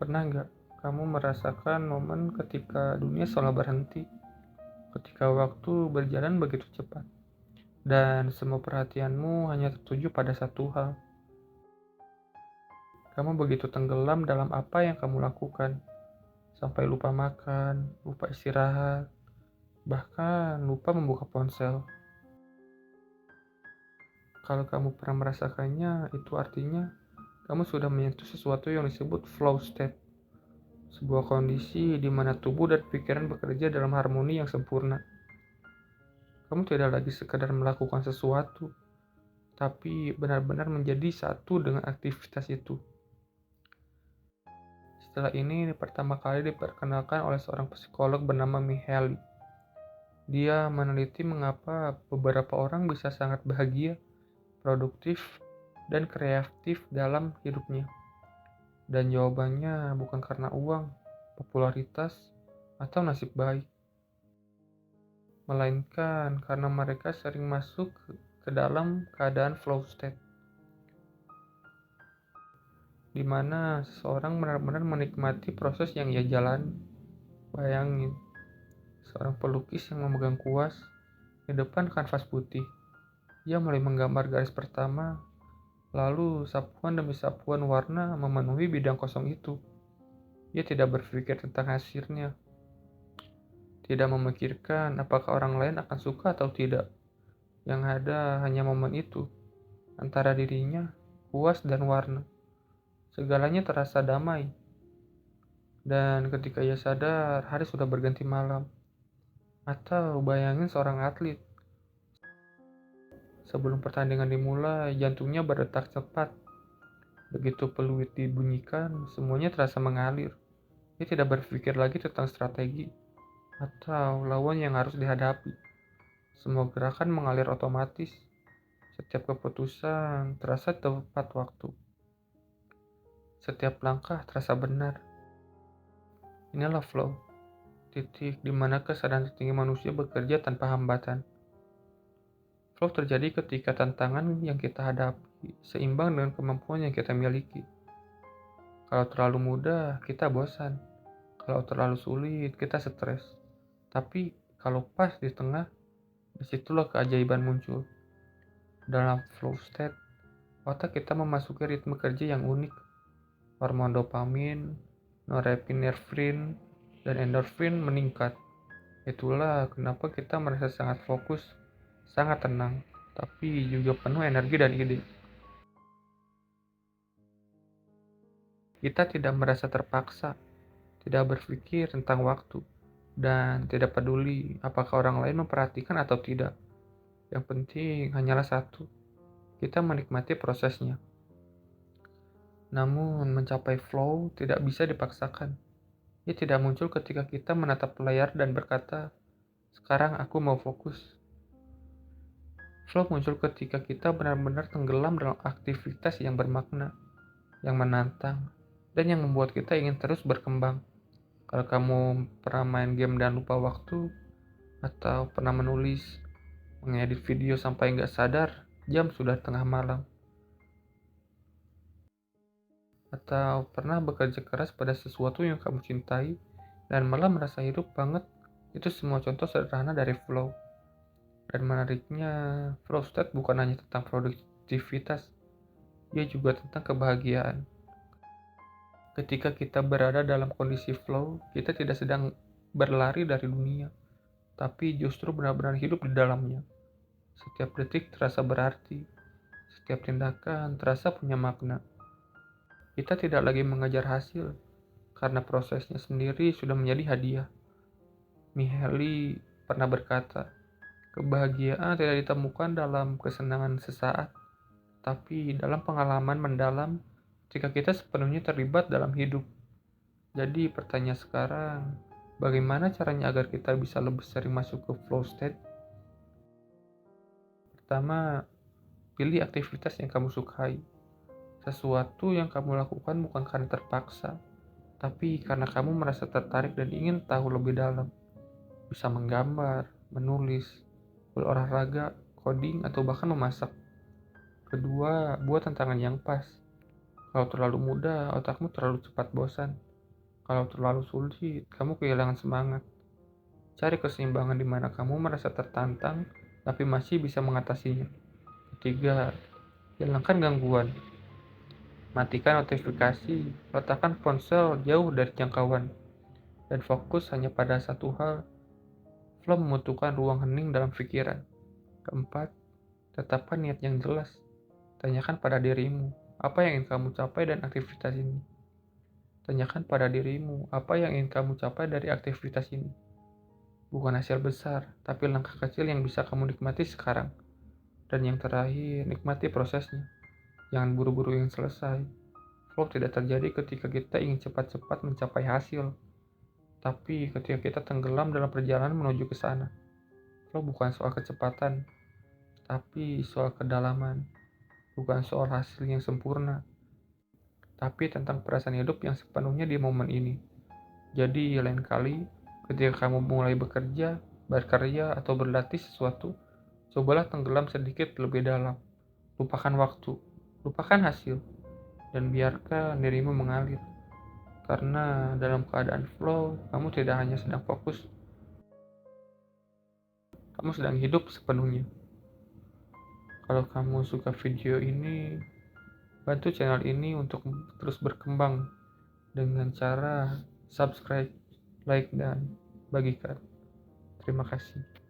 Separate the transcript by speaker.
Speaker 1: Pernah nggak kamu merasakan momen ketika dunia seolah berhenti, ketika waktu berjalan begitu cepat, dan semua perhatianmu hanya tertuju pada satu hal? Kamu begitu tenggelam dalam apa yang kamu lakukan, sampai lupa makan, lupa istirahat, bahkan lupa membuka ponsel. Kalau kamu pernah merasakannya, itu artinya kamu sudah menyentuh sesuatu yang disebut flow state, sebuah kondisi di mana tubuh dan pikiran bekerja dalam harmoni yang sempurna. Kamu tidak lagi sekadar melakukan sesuatu, tapi benar-benar menjadi satu dengan aktivitas itu. Setelah ini pertama kali diperkenalkan oleh seorang psikolog bernama Mihaly. Dia meneliti mengapa beberapa orang bisa sangat bahagia, produktif, dan kreatif dalam hidupnya. Dan jawabannya bukan karena uang, popularitas, atau nasib baik, melainkan karena mereka sering masuk ke dalam keadaan flow state, di mana seseorang benar-benar menikmati proses yang ia jalani. Bayangin, seorang pelukis yang memegang kuas di depan kanvas putih. Ia mulai menggambar garis pertama, lalu sapuan demi sapuan warna memenuhi bidang kosong itu. Ia tidak berpikir tentang hasilnya, tidak memikirkan apakah orang lain akan suka atau tidak. Yang ada hanya momen itu, antara dirinya, kuas, dan warna. Segalanya terasa damai. Dan ketika ia sadar, hari sudah berganti malam. Atau bayangin seorang atlet. Sebelum pertandingan dimulai, jantungnya berdetak cepat. Begitu peluit dibunyikan, semuanya terasa mengalir. Ia tidak berpikir lagi tentang strategi atau lawan yang harus dihadapi. Semua gerakan mengalir otomatis. Setiap keputusan terasa tepat waktu. Setiap langkah terasa benar. Inilah flow, titik di mana kesadaran tertinggi manusia bekerja tanpa hambatan. Flow terjadi ketika tantangan yang kita hadapi seimbang dengan kemampuan yang kita miliki. Kalau terlalu mudah, kita bosan. Kalau terlalu sulit, kita stres. Tapi kalau pas di tengah, disitulah keajaiban muncul. Dalam flow state, otak kita memasuki ritme kerja yang unik. Hormon dopamin, norepinefrin, dan endorfin meningkat. Itulah kenapa kita merasa sangat fokus, sangat tenang, tapi juga penuh energi dan ide. Kita tidak merasa terpaksa, tidak berpikir tentang waktu, dan tidak peduli apakah orang lain memperhatikan atau tidak. Yang penting hanyalah satu, kita menikmati prosesnya. Namun mencapai flow tidak bisa dipaksakan. Ia tidak muncul ketika kita menatap layar dan berkata, "Sekarang aku mau fokus." Flow muncul ketika kita benar-benar tenggelam dalam aktivitas yang bermakna, yang menantang, dan yang membuat kita ingin terus berkembang. Kalau kamu pernah main game dan lupa waktu, atau pernah menulis, mengedit video sampai nggak sadar, jam sudah tengah malam, atau pernah bekerja keras pada sesuatu yang kamu cintai, dan malah merasa hidup banget, itu semua contoh sederhana dari flow. Dan menariknya, flow state bukan hanya tentang produktivitas, ia juga tentang kebahagiaan. Ketika kita berada dalam kondisi flow, kita tidak sedang berlari dari dunia, tapi justru benar-benar hidup di dalamnya. Setiap detik terasa berarti, setiap tindakan terasa punya makna. Kita tidak lagi mengejar hasil, karena prosesnya sendiri sudah menjadi hadiah. Mihaly pernah berkata, kebahagiaan tidak ditemukan dalam kesenangan sesaat, tapi dalam pengalaman mendalam ketika kita sepenuhnya terlibat dalam hidup. Jadi pertanyaan sekarang, bagaimana caranya agar kita bisa lebih sering masuk ke flow state? Pertama, pilih aktivitas yang kamu sukai. Sesuatu yang kamu lakukan bukan karena terpaksa, tapi karena kamu merasa tertarik dan ingin tahu lebih dalam. Bisa menggambar, menulis, berolahraga, coding, atau bahkan memasak. Kedua, buat tantangan yang pas. Kalau terlalu mudah, otakmu terlalu cepat bosan. Kalau terlalu sulit, kamu kehilangan semangat. Cari keseimbangan di mana kamu merasa tertantang, tapi masih bisa mengatasinya. Ketiga, hilangkan gangguan. Matikan notifikasi, letakkan ponsel jauh dari jangkauan, dan fokus hanya pada satu hal. Flow membutuhkan ruang hening dalam pikiran. Keempat, tetapkan niat yang jelas. Tanyakan pada dirimu, apa yang ingin kamu capai dan aktivitas ini. Tanyakan pada dirimu, apa yang ingin kamu capai dari aktivitas ini. Bukan hasil besar, tapi langkah kecil yang bisa kamu nikmati sekarang. Dan yang terakhir, nikmati prosesnya. Jangan buru-buru ingin selesai. Flow tidak terjadi ketika kita ingin cepat-cepat mencapai hasil, tapi ketika kita tenggelam dalam perjalanan menuju ke sana. Flow bukan soal kecepatan, tapi soal kedalaman. Bukan soal hasil yang sempurna, tapi tentang perasaan hidup yang sepenuhnya di momen ini. Jadi, lain kali, ketika kamu mulai bekerja, berkarya, atau berlatih sesuatu, cobalah tenggelam sedikit lebih dalam. Lupakan waktu, lupakan hasil, dan biarkan dirimu mengalir. Karena dalam keadaan flow, kamu tidak hanya sedang fokus, kamu sedang hidup sepenuhnya. Kalau kamu suka video ini, bantu channel ini untuk terus berkembang dengan cara subscribe, like, dan bagikan. Terima kasih.